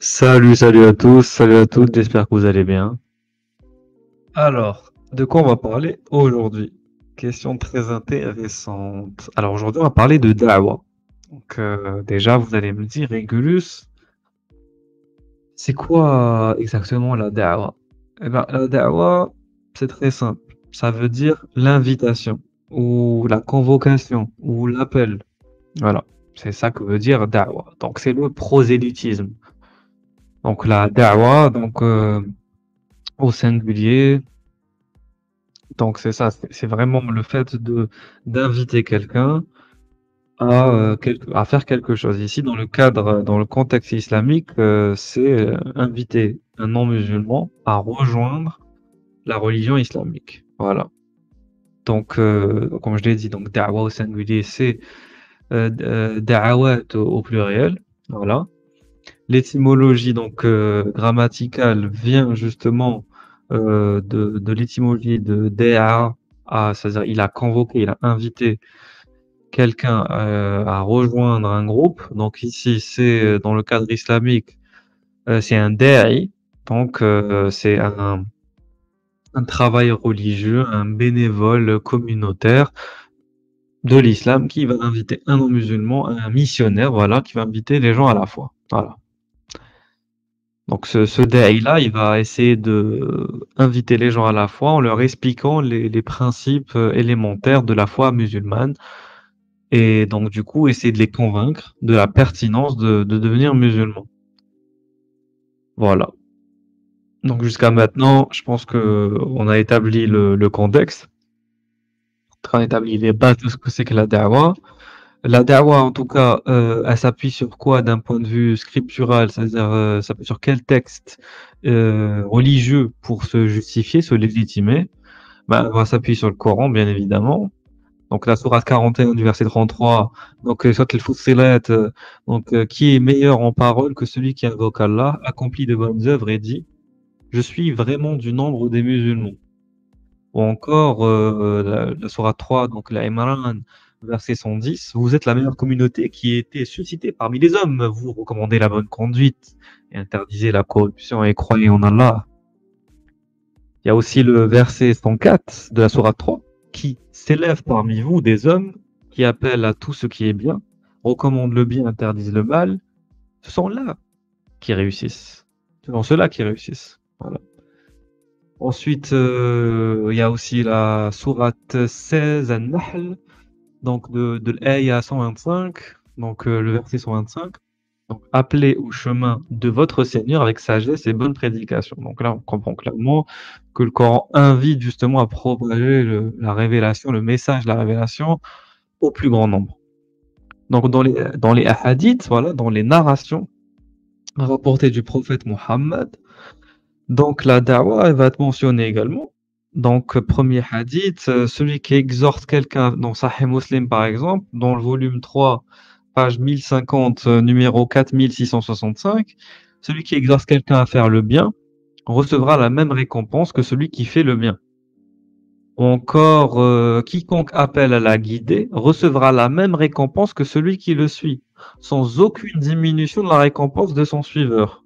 Salut à tous, salut à toutes, j'espère que vous allez bien. Alors, de quoi on va parler aujourd'hui? Question très intéressante. Alors aujourd'hui, on va parler de da'wa. Donc déjà, vous allez me dire, Régulus, c'est quoi exactement la da'wa? Eh ben, la da'wa, c'est très simple. Ça veut dire l'invitation, ou la convocation, ou l'appel. Voilà, c'est ça que veut dire da'wa. Donc c'est le prosélytisme. Donc la da'wa, au singulier. Donc c'est ça, c'est vraiment le fait de d'inviter quelqu'un à faire quelque chose. Ici, dans le cadre, dans le contexte islamique, c'est inviter un non-musulman à rejoindre la religion islamique. Voilà. Donc, comme je l'ai dit, donc da'wa au singulier, c'est da'awat au pluriel. Voilà. L'étymologie donc grammaticale vient justement de l'étymologie de da'a, c'est-à-dire il a convoqué, il a invité quelqu'un à rejoindre un groupe. Donc ici, c'est dans le cadre islamique, c'est un da'i, donc c'est un travailleur religieux, un bénévole communautaire de l'islam qui va inviter un non-musulman, un missionnaire, voilà, qui va inviter les gens à la foi. Voilà. Donc ce da'i-là, il va essayer de inviter les gens à la foi en leur expliquant les principes élémentaires de la foi musulmane et donc du coup essayer de les convaincre de la pertinence de devenir musulman. Voilà. Donc jusqu'à maintenant, je pense que on a établi le contexte, on a établi les bases de ce que c'est que la da'wa. La da'wa, en tout cas, elle s'appuie sur quoi d'un point de vue scriptural, c'est-à-dire s'appuie sur quel texte religieux pour se justifier, se légitimer? Ben, on va s'appuyer sur le Coran, bien évidemment. Donc la sourate 41 du verset 33, donc sourate al-Fussilat, qui est meilleur en parole que celui qui invoque Allah, accomplit de bonnes œuvres et dit, je suis vraiment du nombre des musulmans. Ou encore la sourate 3, donc la Imran, verset 110, vous êtes la meilleure communauté qui a été suscitée parmi les hommes. Vous recommandez la bonne conduite et interdisez la corruption et croyez en Allah. Il y a aussi le verset 104 de la sourate 3 qui s'élève parmi vous des hommes qui appellent à tout ce qui est bien, recommandent le bien, interdisent le mal. Ce sont là qui réussissent. Ce sont ceux-là qui réussissent. Voilà. Ensuite, il y a aussi la sourate 16 An-Nahl, donc de l'aya 125, donc le verset 125. Donc, appelez au chemin de votre Seigneur avec sagesse et bonne prédication. Donc là, on comprend clairement que le Coran invite justement à propager la révélation, le message de la révélation au plus grand nombre. Donc dans les hadiths, voilà, dans les narrations rapportées du prophète Mohammed, donc la da'wa, elle va être mentionnée également. Donc premier hadith, celui qui exhorte quelqu'un dans Sahih Muslim par exemple, dans le volume 3, page 1050, numéro 4665, celui qui exhorte quelqu'un à faire le bien recevra la même récompense que celui qui fait le bien. Ou encore, quiconque appelle à la guidée recevra la même récompense que celui qui le suit, sans aucune diminution de la récompense de son suiveur.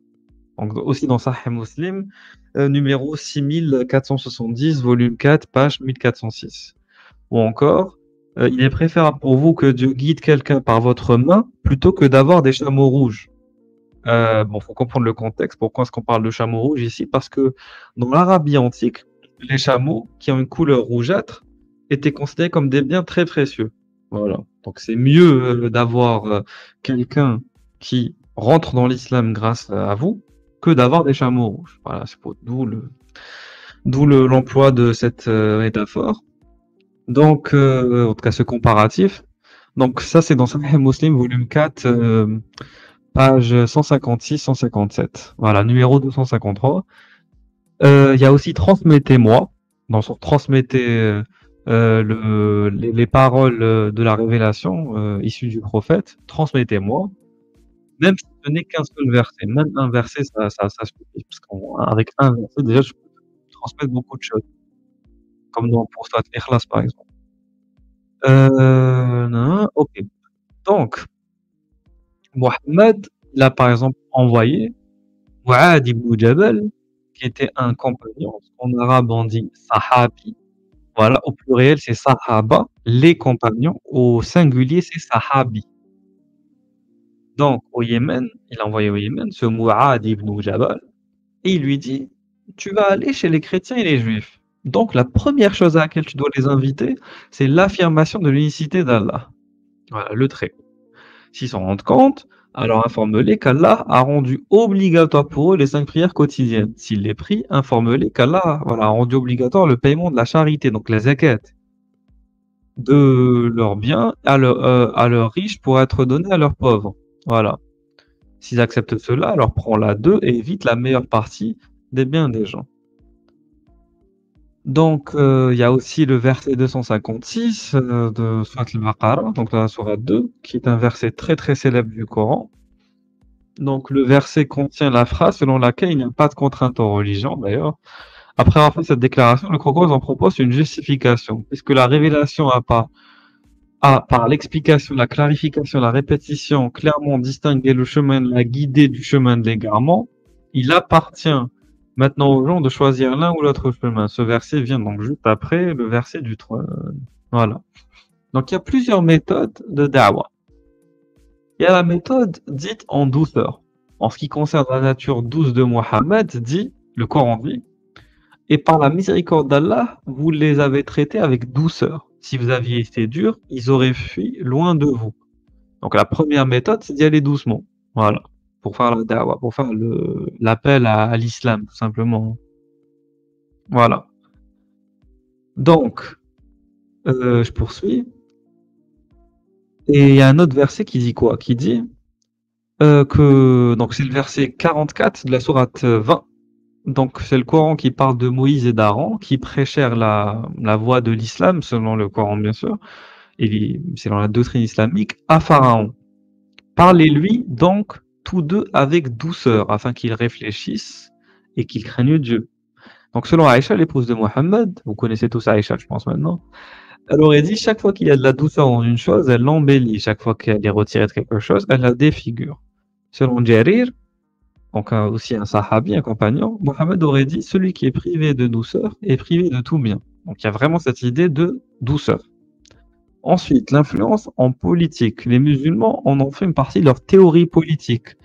Donc aussi dans Sahih Muslim, numéro 6470, volume 4, page 1406. Ou encore, il est préférable pour vous que Dieu guide quelqu'un par votre main plutôt que d'avoir des chameaux rouges. Bon, faut comprendre le contexte. Pourquoi est-ce qu'on parle de chameaux rouges ici? Parce que dans l'Arabie antique, les chameaux qui ont une couleur rougeâtre étaient considérés comme des biens très précieux. Voilà. Donc c'est mieux d'avoir quelqu'un qui rentre dans l'islam grâce à vous que d'avoir des chameaux rouges. Voilà, l'emploi de cette métaphore. Donc, en tout cas, ce comparatif. Donc, ça, c'est dans Sahih Muslim, volume 4, page 156-157. Voilà, numéro 253. Il y a aussi transmettez-moi. Dans son transmettez les paroles de la révélation issues du prophète. Transmettez-moi. Même si ce n'est qu'un seul verset. Même un verset, ça suffit. Parce qu'avec un verset, déjà, je peux transmettre beaucoup de choses. Comme dans, pour Sourate Ikhlas, par exemple. Non, ok. Donc, Mohammed, il a par exemple envoyé. Mu'adh ibn Jabal, qui était un compagnon, en arabe on dit sahabi, voilà, au pluriel c'est sahaba, les compagnons, au singulier c'est sahabi. Donc au Yémen, il a envoyé au Yémen ce Mu'adh ibn Jabal et il lui dit: «Tu vas aller chez les chrétiens et les juifs. Donc la première chose à laquelle tu dois les inviter, c'est l'affirmation de l'unicité d'Allah». Voilà, le trait. S'ils s'en rendent compte, alors informe-les qu'Allah a rendu obligatoire pour eux les 5 prières quotidiennes. S'ils les prient, informe-les qu'Allah, voilà, a rendu obligatoire le paiement de la charité, donc la zakat, de leurs biens à leurs riches pour être donné à leurs pauvres. Voilà. S'ils acceptent cela, alors prends-la d'eux et évite la meilleure partie des biens des gens. Donc, il y a aussi le verset 256 de Sourate Al-Baqarah, donc dans la sourate 2, qui est un verset très très célèbre du Coran. Donc, le verset contient la phrase selon laquelle il n'y a pas de contrainte en religion, d'ailleurs. Après avoir fait cette déclaration, le Coran en propose une justification, puisque la révélation a, par l'explication, la clarification, la répétition, clairement distingué le chemin de la guidée du chemin de l'égarement, il appartient maintenant aux gens de choisir l'un ou l'autre chemin. Ce verset vient donc juste après le verset du 3. Voilà. Donc il y a plusieurs méthodes de da'wah. Il y a la méthode dite en douceur. En ce qui concerne la nature douce de Mohammed, dit, le Coran dit, et par la miséricorde d'Allah, vous les avez traités avec douceur. Si vous aviez été dur, ils auraient fui loin de vous. Donc la première méthode, c'est d'y aller doucement. Voilà. Pour faire la da'wah, pour faire l'appel à l'islam, tout simplement. Voilà. Donc, je poursuis. Et il y a un autre verset qui dit quoi? Qui dit donc c'est le verset 44 de la sourate 20. Donc c'est le Coran qui parle de Moïse et d'Aaron, qui prêchèrent la voie de l'islam, selon le Coran bien sûr, et selon la doctrine islamique, à Pharaon. Parlez-lui donc tous deux avec douceur, afin qu'il réfléchisse et qu'il craigne Dieu. Donc selon Aïcha, l'épouse de Mohammed, vous connaissez tous Aïcha, je pense maintenant, elle aurait dit chaque fois qu'il y a de la douceur dans une chose, elle l'embellit. Chaque fois qu'elle est retirée de quelque chose, elle la défigure. Selon Jarir, donc aussi un sahabi, un compagnon, Mohammed aurait dit celui qui est privé de douceur est privé de tout bien. Donc il y a vraiment cette idée de douceur. Ensuite, l'influence en politique. Les musulmans en ont fait une partie de leur théorie politique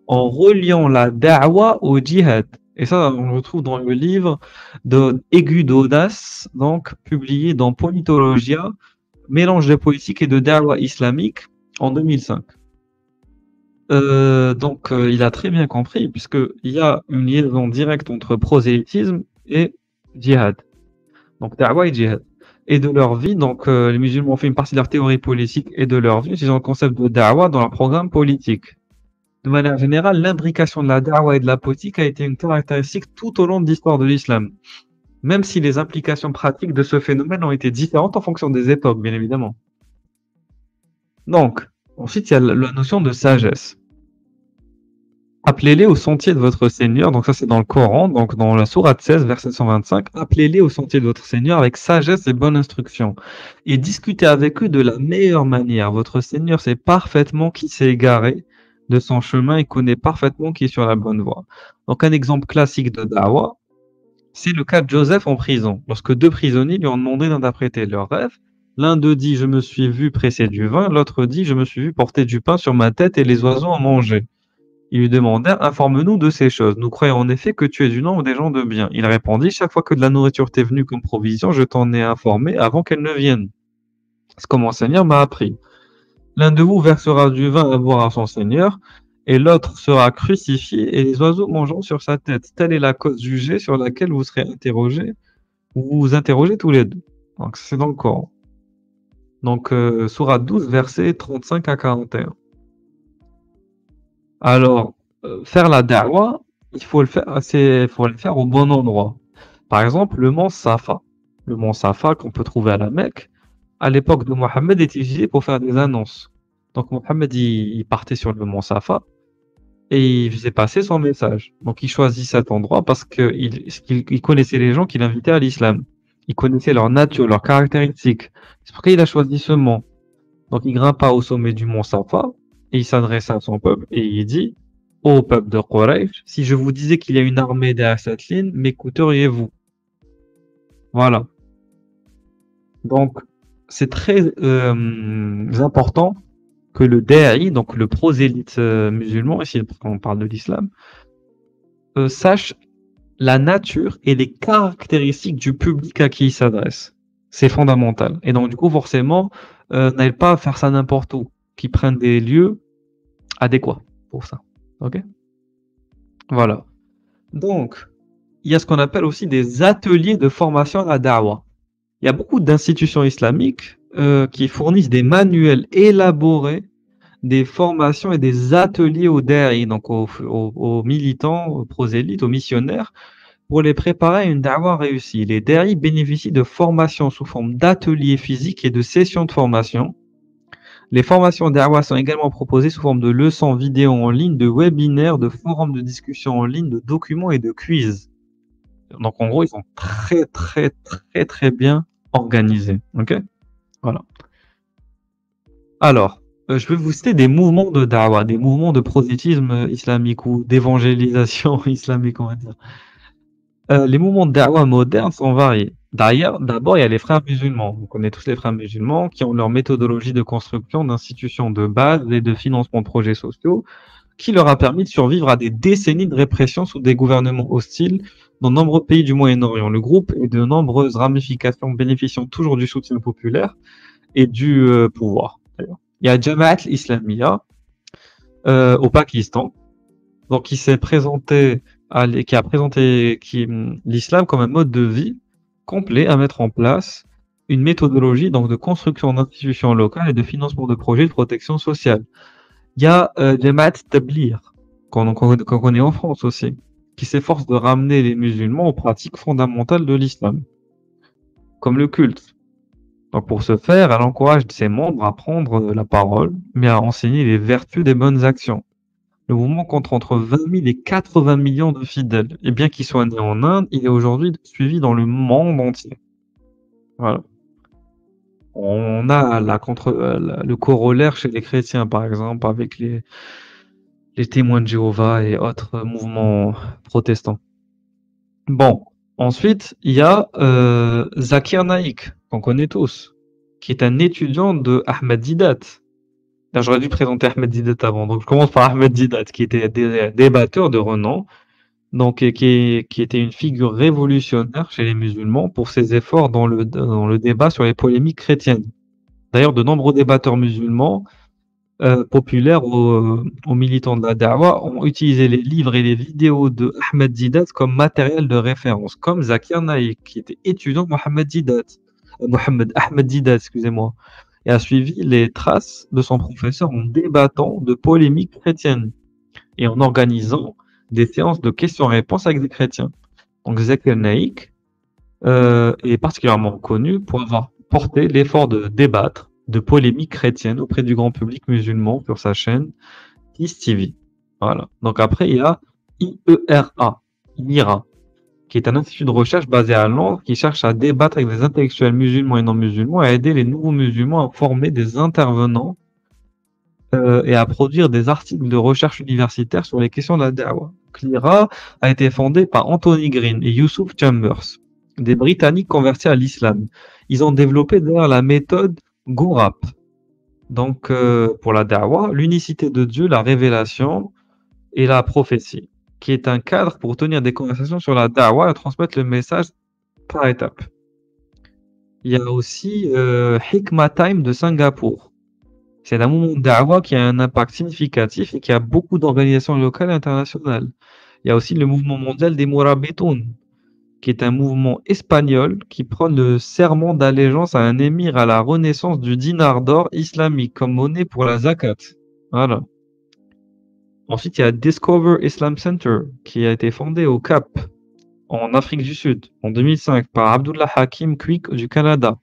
en reliant la da'wa au djihad. Et ça, on le retrouve dans le livre de Aigu d'Audace, donc publié dans Politologia, mélange de politique et de da'wa islamique en 2005. Il a très bien compris, puisqu'il y a une liaison directe entre prosélytisme et djihad. Donc da'wa et djihad. Et de leur vie, les musulmans ont fait une partie de leur théorie politique et de leur vie, ils ont le concept de da'wa dans leur programme politique. De manière générale, l'imbrication de la da'wa et de la politique a été une caractéristique tout au long de l'histoire de l'islam, même si les implications pratiques de ce phénomène ont été différentes en fonction des époques, bien évidemment. Donc, ensuite, il y a la notion de sagesse. Appelez-les au sentier de votre Seigneur, donc ça c'est dans le Coran, donc dans la sourate 16, verset 125, appelez-les au sentier de votre Seigneur avec sagesse et bonne instruction, et discutez avec eux de la meilleure manière. Votre Seigneur sait parfaitement qui s'est égaré de son chemin et connaît parfaitement qui est sur la bonne voie. Donc un exemple classique de da'wah, c'est le cas de Joseph en prison. Lorsque deux prisonniers lui ont demandé d'interpréter leur rêve, l'un d'eux dit « Je me suis vu presser du vin », l'autre dit « Je me suis vu porter du pain sur ma tête et les oiseaux en mangeaient ». Ils lui demandèrent « Informe-nous de ces choses. Nous croyons en effet que tu es du nombre des gens de bien. » Il répondit « Chaque fois que de la nourriture t'est venue comme provision, je t'en ai informé avant qu'elle ne vienne. C'est comme mon Seigneur m'a appris. L'un de vous versera du vin à boire à son Seigneur, et l'autre sera crucifié, et les oiseaux mangeront sur sa tête. Telle est la cause jugée sur laquelle vous serez interrogés, vous vous interrogez tous les deux. » Donc c'est dans le Coran. Donc sourate 12, versets 35 à 41. Alors, faire la da'wah, faut le faire au bon endroit. Par exemple, le mont Safa. Le mont Safa qu'on peut trouver à la Mecque, à l'époque de Mohammed, est utilisé pour faire des annonces. Donc Mohammed, il partait sur le mont Safa et il faisait passer son message. Donc il choisit cet endroit parce qu'il connaissait les gens qu'il invitait à l'islam. Il connaissait leur nature, leurs caractéristiques. C'est pourquoi il a choisi ce mont. Donc il grimpa au sommet du mont Safa et il s'adressa à son peuple et il dit au peuple de Quraysh, si je vous disais qu'il y a une armée derrière cette ligne, m'écouteriez-vous? Voilà. Donc, c'est très important que le da'i, donc le prosélyte musulman, ici on parle de l'islam, sache la nature et les caractéristiques du public à qui il s'adresse. C'est fondamental. Et donc, du coup, forcément, n'aille pas faire ça n'importe où, qui prennent des lieux adéquats pour ça. Ok? Voilà. Donc, il y a ce qu'on appelle aussi des ateliers de formation à la da'wah. Il y a beaucoup d'institutions islamiques qui fournissent des manuels élaborés, des formations et des ateliers aux da'i, donc aux militants, aux prosélytes, aux missionnaires, pour les préparer à une da'wah réussie. Les da'i bénéficient de formations sous forme d'ateliers physiques et de sessions de formation. Les formations da'wah sont également proposées sous forme de leçons vidéo en ligne, de webinaires, de forums de discussion en ligne, de documents et de quiz. Donc en gros, ils sont très bien organisés. Ok? Voilà. Alors, je vais vous citer des mouvements de da'wah, des mouvements de prosélytisme islamique ou d'évangélisation islamique, on va dire. Les mouvements de da'wah modernes sont variés. D'ailleurs, d'abord, il y a les frères musulmans. On connaît tous les frères musulmans qui ont leur méthodologie de construction d'institutions de base et de financement de projets sociaux qui leur a permis de survivre à des décennies de répression sous des gouvernements hostiles dans de nombreux pays du Moyen-Orient. Le groupe et de nombreuses ramifications bénéficiant toujours du soutien populaire et du pouvoir. Il y a Jamaat al-Islamiyya au Pakistan, donc qui s'est présenté qui a présenté l'islam comme un mode de vie complet à mettre en place, une méthodologie donc de construction d'institutions locales et de financement de projets de protection sociale. Il y a Jamaat Tabligh, qu'on connaît en France aussi, qui s'efforce de ramener les musulmans aux pratiques fondamentales de l'islam, comme le culte. Donc pour ce faire, elle encourage ses membres à prendre la parole, mais à enseigner les vertus des bonnes actions. Le mouvement compte entre 20 000 et 80 millions de fidèles. Et bien qu'il soit né en Inde, il est aujourd'hui suivi dans le monde entier. Voilà. On a le corollaire chez les chrétiens, par exemple, avec les témoins de Jéhovah et autres mouvements protestants. Bon, ensuite, il y a Zakir Naik, qu'on connaît tous, qui est un étudiant de Ahmed Didat. Là, j'aurais dû présenter Ahmed Didat avant, donc je commence par Ahmed Didat, qui était débatteur de renom, donc qui était une figure révolutionnaire chez les musulmans pour ses efforts dans le débat sur les polémiques chrétiennes. D'ailleurs, de nombreux débatteurs musulmans populaires aux militants de la Da'wah ont utilisé les livres et les vidéos de Ahmed Didat comme matériel de référence, comme Zakir Naik, qui était étudiant de Ahmed Didat, excusez-moi, et a suivi les traces de son professeur en débattant de polémiques chrétiennes et en organisant des séances de questions-réponses avec des chrétiens. Donc Zakir Naik est particulièrement connu pour avoir porté l'effort de débattre de polémiques chrétiennes auprès du grand public musulman sur sa chaîne Peace TV. Voilà. Donc après, il y a IERA, qui est un institut de recherche basé à Londres qui cherche à débattre avec des intellectuels musulmans et non musulmans et à aider les nouveaux musulmans à former des intervenants et à produire des articles de recherche universitaire sur les questions de la da'wah. l'IRA a été fondé par Anthony Green et Yusuf Chambers, des Britanniques convertis à l'islam. Ils ont développé d'ailleurs la méthode Gourap. Donc, pour la da'wah, l'unicité de Dieu, la révélation et la prophétie, qui est un cadre pour tenir des conversations sur la da'wah et transmettre le message par étapes. Il y a aussi Hikma Time de Singapour. C'est un mouvement de da'wah qui a un impact significatif et qui a beaucoup d'organisations locales et internationales. Il y a aussi le mouvement mondial des Mourabitoun, qui est un mouvement espagnol qui prône le serment d'allégeance à un émir à la renaissance du dinar d'or islamique comme monnaie pour la zakat. Voilà. Ensuite, il y a Discover Islam Center, qui a été fondé au Cap, en Afrique du Sud, en 2005, par Abdullah Hakim Kwik du Canada.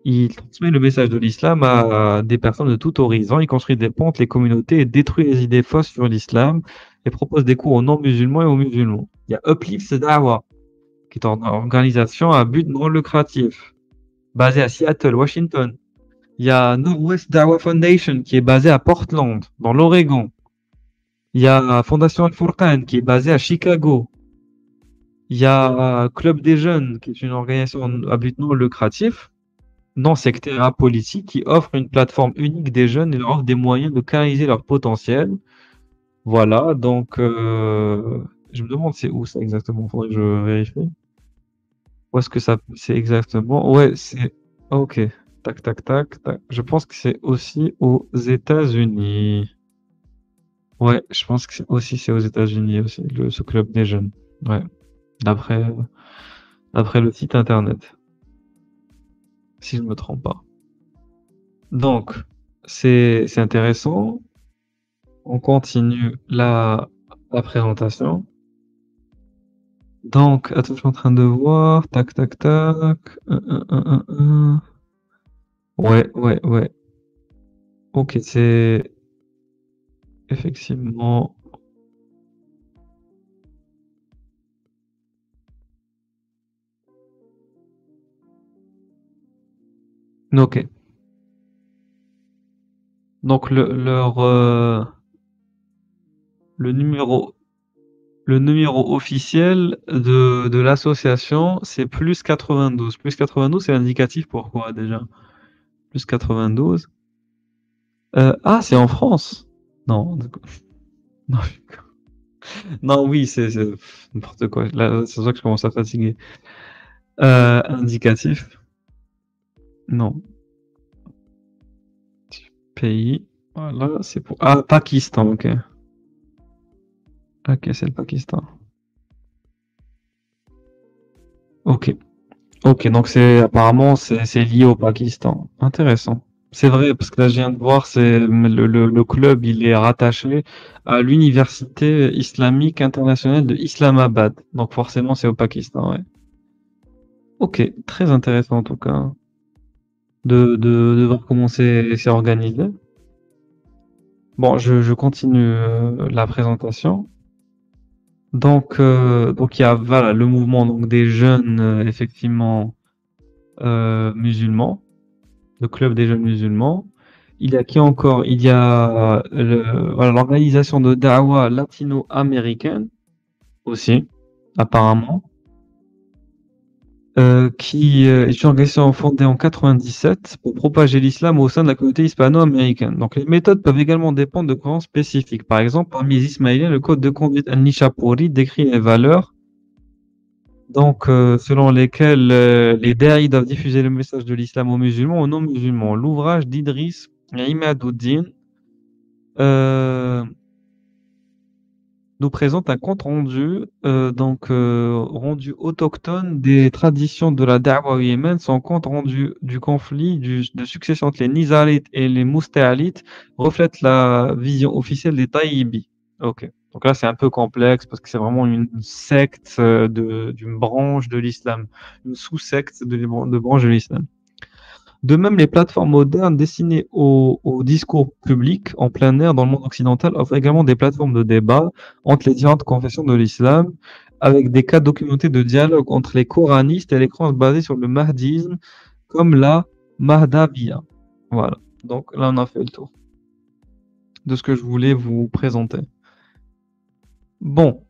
Il transmet le message de l'islam à des personnes de tout horizon. Il construit des pontes, les communautés et détruit les idées fausses sur l'islam et propose des cours aux non-musulmans et aux musulmans. Il y a Uplift Da'wah, qui est une organisation à but non lucratif, basée à Seattle, Washington. Il y a Northwest Da'wah Foundation, qui est basée à Portland, dans l'Oregon. Il y a Fondation Al-Furqan qui est basée à Chicago. Il y a Club des Jeunes, qui est une organisation à but non lucratif, non sectaire apolitique, qui offre une plateforme unique des jeunes et leur offre des moyens de canaliser leur potentiel. Voilà, donc je me demande c'est où ça exactement, faudrait que je vérifie. Où est-ce que ça c'est exactement? Ouais, c'est ok. Tac, tac, tac, tac. Je pense que c'est aussi aux États-Unis. Ouais, je pense que c'est aux États-Unis aussi, ce club des jeunes. Ouais, d'après d'après le site internet, si je ne me trompe pas. Donc, c'est intéressant. On continue la présentation. Donc, attends, je suis en train de voir. Tac, tac, tac. Un. Ouais, ouais, ouais. Ok, c'est effectivement. Ok. Donc, le numéro, le numéro officiel de l'association, c'est plus 92. Plus 92, c'est indicatif pourquoi déjà? Plus 92. Ah, c'est en France. Non, non, non, oui, n'importe quoi. Là, c'est ça que je commence à fatiguer. Indicatif. Non. Pays. Voilà, c'est pour. Ah, Pakistan, ok. Ok, c'est le Pakistan. Ok. Ok, donc apparemment c'est lié au Pakistan. Intéressant. C'est vrai, parce que là je viens de voir, le club, il est rattaché à l'Université islamique internationale de Islamabad. Donc forcément c'est au Pakistan, ouais. Ok, très intéressant en tout cas de voir comment c'est organisé. Bon, je continue la présentation. Donc il y a voilà, le mouvement donc, des jeunes effectivement musulmans, le club des jeunes musulmans. Il y a qui encore? Il y a voilà, l'organisation de Da'wa latino-américaine aussi, apparemment, qui est une organisation fondée en 97 pour propager l'islam au sein de la communauté hispano-américaine. Donc les méthodes peuvent également dépendre de croyances spécifiques. Par exemple, parmi les Ismaéliens, le code de conduite Al-Nishapuri décrit les valeurs selon lesquelles les daïs doivent diffuser le message de l'islam aux musulmans, aux non-musulmans. L'ouvrage d'Idriss Imaduddin euh, nous présente un compte rendu, rendu autochtone des traditions de la Da'wa au Yémen. Son compte rendu du conflit de succession entre les Nizarites et les Moustéalites reflète la vision officielle des Taïbis. Ok. Donc là, c'est un peu complexe parce que c'est vraiment une secte d'une branche de l'islam, une sous-secte de branche de l'islam. De même, les plateformes modernes destinées au discours public en plein air dans le monde occidental offrent également des plateformes de débat entre les différentes confessions de l'islam, avec des cas documentés de dialogue entre les coranistes et les croyances basées sur le mahdisme, comme la Mahdaviya. Voilà. Donc là, on a fait le tour de ce que je voulais vous présenter. Bon,